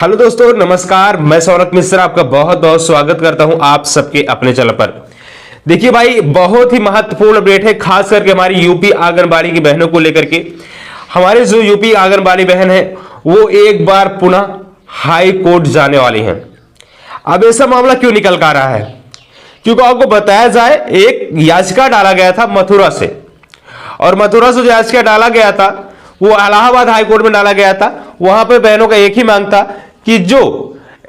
Hello दोस्तों, नमस्कार। मैं सौरभ मिश्रा आपका बहुत बहुत स्वागत करता हूं आप सबके अपने चैनल पर। देखिए भाई, बहुत ही महत्वपूर्ण अपडेट है, खास करके हमारी यूपी आंगनबाड़ी की बहनों को लेकर के। हमारे जो यूपी आंगनबाड़ी बहन है वो एक बार पुनः हाई कोर्ट जाने वाली हैं। अब ऐसा मामला क्यों निकल कर आ रहा है? क्योंकि आपको बताया जाए, एक याचिका डाला गया था मथुरा से, और मथुरा से जो याचिका डाला गया था वो इलाहाबाद हाईकोर्ट में डाला गया था। वहां पर बहनों का एक ही मांग था कि जो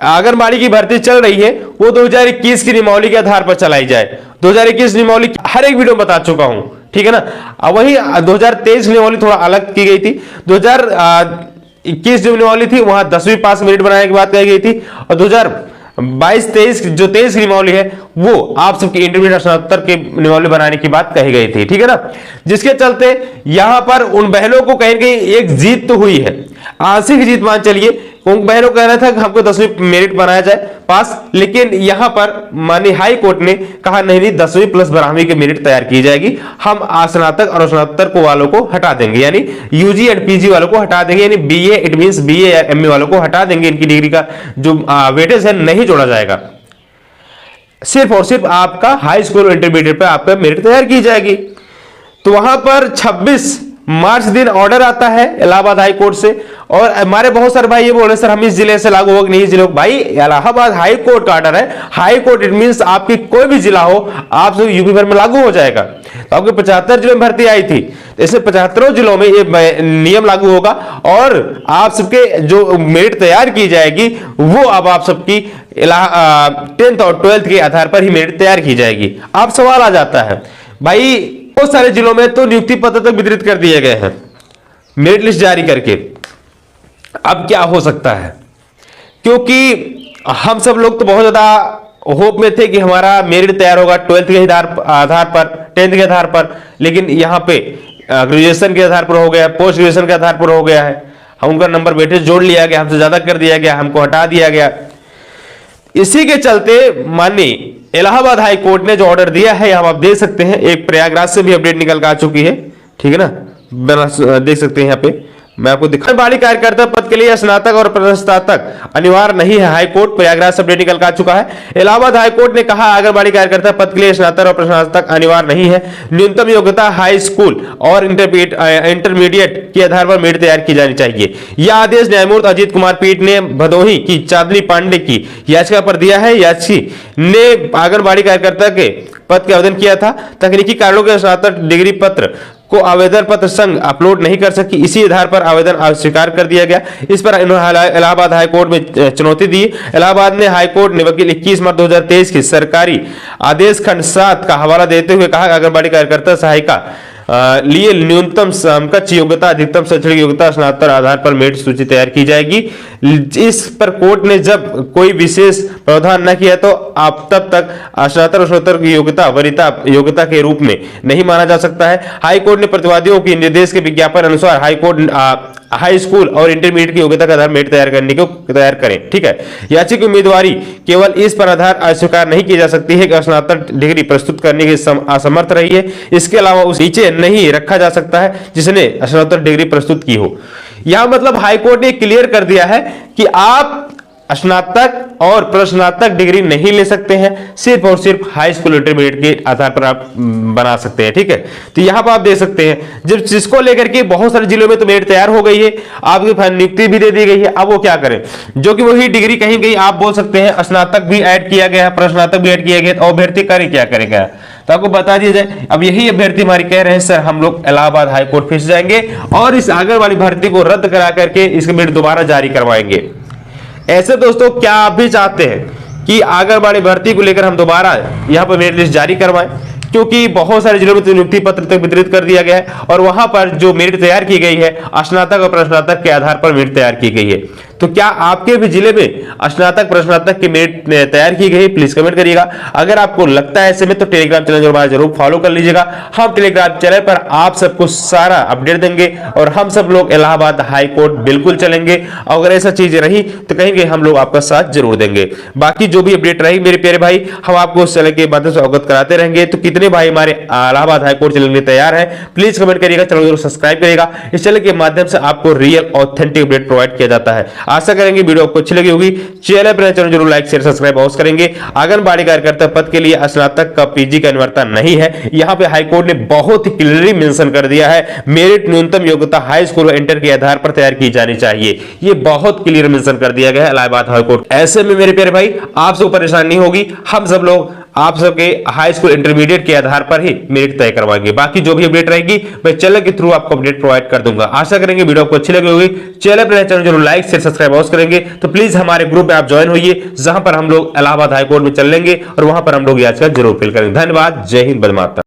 आंगनबाड़ी की भर्ती चल रही है वो 2021 की नियमावली के आधार पर चलाई जाए। 2021 नियमावली हर एक वीडियो में बता चुका हूं, ठीक है ना। अब वही 2023 नियमावली थोड़ा अलग की गई थी। 2021 जो नियमावली थी वहां 10वीं पास मेरिट बनाने की बात कही गई थी, और 2022-23 जो 23 की नियमावली है वो आप सबकी इंटरमीडिएट स्नातक के नियमावली बनाने की बात कही गई थी, ठीक है ना। जिसके चलते यहां पर उन बहनों को कहीं कहीं एक जीत तो हुई है, आंशिक जीत मान चलिए। उन बहनों का कहना था कि हमको 10वीं मेरिट बनाया जाए पास, लेकिन यहां पर माननीय हाई कोर्ट ने कहा नहीं, 10वीं प्लस 12वीं की मेरिट तैयार की जाएगी। हम स्नातक और स्नातक वालों को हटा देंगे, यानी यूजी एंड पीजी वालों को हटा देंगे, यानी बीए इट मींस बीए या एमए वालों को हटा देंगे। इनकी डिग्री का जो वेटेज है नहीं जोड़ा जाएगा, सिर्फ और सिर्फ आपका हाई स्कूल और इंटरमीडिएट पर आपका मेरिट तैयार की जाएगी। तो वहां पर 26 मार्च दिन ऑर्डर आता है इलाहाबाद हाई कोर्ट से, और हमारे बहुत सारे भाई ये बोल रहे सर हम इस जिले से लागू होगा नहीं जिले। भाई इलाहाबाद हाई कोर्ट का ऑर्डर है, हाई कोर्ट इट मींस आपकी कोई भी जिला हो आप सब यूपी भर में लागू हो जाएगा। तो आपके 75 जिलों में भर्ती आई थी, तो इसमें 75 जिलों में ये नियम लागू होगा, और आप सबके जो मेरिट तैयार की जाएगी वो अब आप सबकी 10th और 12th के आधार पर ही मेरिट तैयार की जाएगी। अब सवाल आ जाता है भाई, बहुत सारे जिलों में तो नियुक्ति पत्र तक वितरित कर दिए गए हैं मेरिट लिस्ट जारी करके। अब क्या हो सकता है? क्योंकि हम सब लोग तो बहुत ज्यादा होप में थे कि हमारा मेरिट तैयार होगा 12th के आधार पर, 10th के आधार पर, लेकिन यहां पे ग्रेजुएशन के आधार पर हो गया, पोस्ट ग्रेजुएशन के आधार पर हो गया है। हम उनका नंबर वेटेज जोड़ लिया गया, हमसे ज्यादा कर दिया गया, हमको हटा दिया गया। इसी के चलते माननीय इलाहाबाद हाई कोर्ट ने जो ऑर्डर दिया है, हम आप देख सकते हैं, एक प्रयागराज से भी अपडेट निकल कर आ चुकी है, ठीक है ना। देख सकते हैं यहाँ पे मैं आपको दिखा, आंगनबाड़ी कार्यकर्ता पद के लिए स्नातक और स्नातक अनिवार्य नहीं है। हाई कोर्ट प्रयागराज से अपडेट निकल कर आ चुका है। इलाहाबाद हाई कोर्ट ने कहा आंगनबाड़ी कार्यकर्ता पद के लिए स्नातक और स्नातक अनिवार्य नहीं है। न्यूनतम योग्यता हाई स्कूल और इंटरमीडिएट के आधार पर मेरिट तैयार की जानी चाहिए। यह आदेश न्यायमूर्ति अजीत कुमार पीठ ने भदोही की चांदनी पांडे की याचिका पर दिया है। याची ने आंगनबाड़ी कार्यकर्ता के पद के आवेदन किया था। तकनीकी कारणों के स्नातक डिग्री पत्र को आवेदन पत्र संघ अपलोड नहीं कर सकी, इसी आधार पर आवेदन अस्वीकार कर दिया गया। इस पर इलाहाबाद हाईकोर्ट में चुनौती दी। इलाहाबाद ने हाईकोर्ट ने वकील 21 मार्च 2023 की सरकारी आदेश खंड 7 का हवाला देते हुए कहा आंगनबाड़ी कार्यकर्ता सहायिका लिए न्यूनतम समकक्ष योग्यता अधिकतम शैक्षणिक योग्यता स्नातक आधार पर मेरिट सूची तैयार की जाएगी। इस पर कोर्ट ने जब कोई विशेष प्रावधान न किया तो आप तब तक स्नातक और स्नातक की योग्यता वरीयता योग्यता के रूप में नहीं माना जा सकता है। हाई कोर्ट ने प्रतिवादियों की निर्देश के विज्ञापन अनुसार हाई कोर्ट हाई स्कूल और इंटरमीडिएट की योग्यता का आधार मेरिट तैयार करने को तैयार करें, ठीक है। याचिका की उम्मीदवारी केवल इस पर आधार अस्वीकार नहीं की जा सकती है कि स्नातक डिग्री प्रस्तुत करने की असमर्थ रही है। इसके अलावा उस नीचे नहीं रखा जा सकता है जिसने स्नातक डिग्री प्रस्तुत की हो। यह मतलब हाईकोर्ट ने क्लियर कर दिया है कि आप स्नातक और प्रस्नातक डिग्री नहीं ले सकते हैं, सिर्फ और सिर्फ हाई स्कूल इंटरमीडिएट के आधार पर आप बना सकते हैं, ठीक है। तो यहां पर आप देख सकते हैं जब जिसको लेकर के बहुत सारे जिलों में तो मेरिट तैयार हो गई है, आपकी नियुक्ति भी दे दी गई है। अब वो क्या करें, जो कि वही डिग्री कहीं कहीं आप बोल सकते हैं स्नातक भी ऐड किया गया है, प्रस्नातक भी ऐड किया गया, तो अभ्यर्थी करे क्या करेगा, तो आपको बता दिया जाए। अब यही अभ्यर्थी हमारी कह रहे हैं सर हम लोग इलाहाबाद हाई कोर्ट फिर जाएंगे और इस आंगनबाड़ी भर्ती को रद्द करा करके इसके मेरिट दोबारा जारी करवाएंगे। ऐसे दोस्तों, क्या आप भी चाहते हैं कि आंगनबाड़ी भर्ती को लेकर हम दोबारा यहां पर मेरिट लिस्ट जारी करवाएं? क्योंकि बहुत सारे जिलों में तो नियुक्ति पत्र तक वितरित कर दिया गया है, और वहां पर जो मेरिट तैयार की गई है स्नातक और प्रस्नातक के आधार पर मेरिट तैयार की गई है। तो क्या आपके भी जिले में स्नातक प्रस्नातक की मेरिट तैयार की गई? प्लीज कमेंट करिएगा। अगर आपको लगता है ऐसे में तो टेलीग्राम चैनल जरूर फॉलो कर लीजिएगा। हम टेलीग्राम चैनल पर आप सबको सारा अपडेट देंगे, और हम सब लोग इलाहाबाद हाई कोर्ट बिल्कुल चलेंगे। अगर ऐसा चीज रही तो कहेंगे हम लोग आपका साथ जरूर देंगे। बाकी जो भी अपडेट रही मेरे प्यारे भाई, हम आपको उस चैनल के माध्यम से अवगत कराते रहेंगे। तो कितने भाई हमारे इलाहाबाद हाई कोर्ट चैनल में तैयार है, प्लीज कमेंट करिएगा, चैनल जरूर सब्सक्राइब करिएगा। इस चैनल के माध्यम से आपको रियल ऑथेंटिक अपडेट प्रोवाइड किया जाता है। आशा करेंगे वीडियो आपको अच्छी लगी होगी। चैनल पर चैनल जरूर लाइक शेयर सब्सक्राइब अवश्य करेंगे। आंगनबाड़ी कार्यकर्ता पद के लिए स्नातक का पीजी का अनिवार्यता नहीं है। यहाँ पे हाईकोर्ट ने बहुत ही क्लियरली मेंशन कर दिया है, मेरिट न्यूनतम योग्यता हाई स्कूल और इंटर के आधार पर तैयार की जानी चाहिए। ये बहुत क्लियर मेंशन कर दिया गया है इलाहाबाद हाईकोर्ट। ऐसे में मेरे प्यारे भाई आप सबको परेशानी नहीं होगी, हम सब लोग आप सबके हाई स्कूल इंटरमीडिएट के आधार पर ही मेरिट तय करवाएंगे। बाकी जो भी अपडेट रहेगी मैं चैनल के थ्रू आपको अपडेट प्रोवाइड कर दूंगा। आशा करेंगे वीडियो आपको अच्छी लगी होगी। चैनल पर चैनल जरूर लाइक शेयर सब्सक्राइब अवश्य करेंगे। तो प्लीज हमारे ग्रुप में आप ज्वाइन होइए, जहां पर हम लोग इलाहाबाद हाईकोर्ट में चल लेंगे और वहां पर हम लोग याचिका जरूर फिल करेंगे। धन्यवाद। जय हिंद, वंदे मातरम।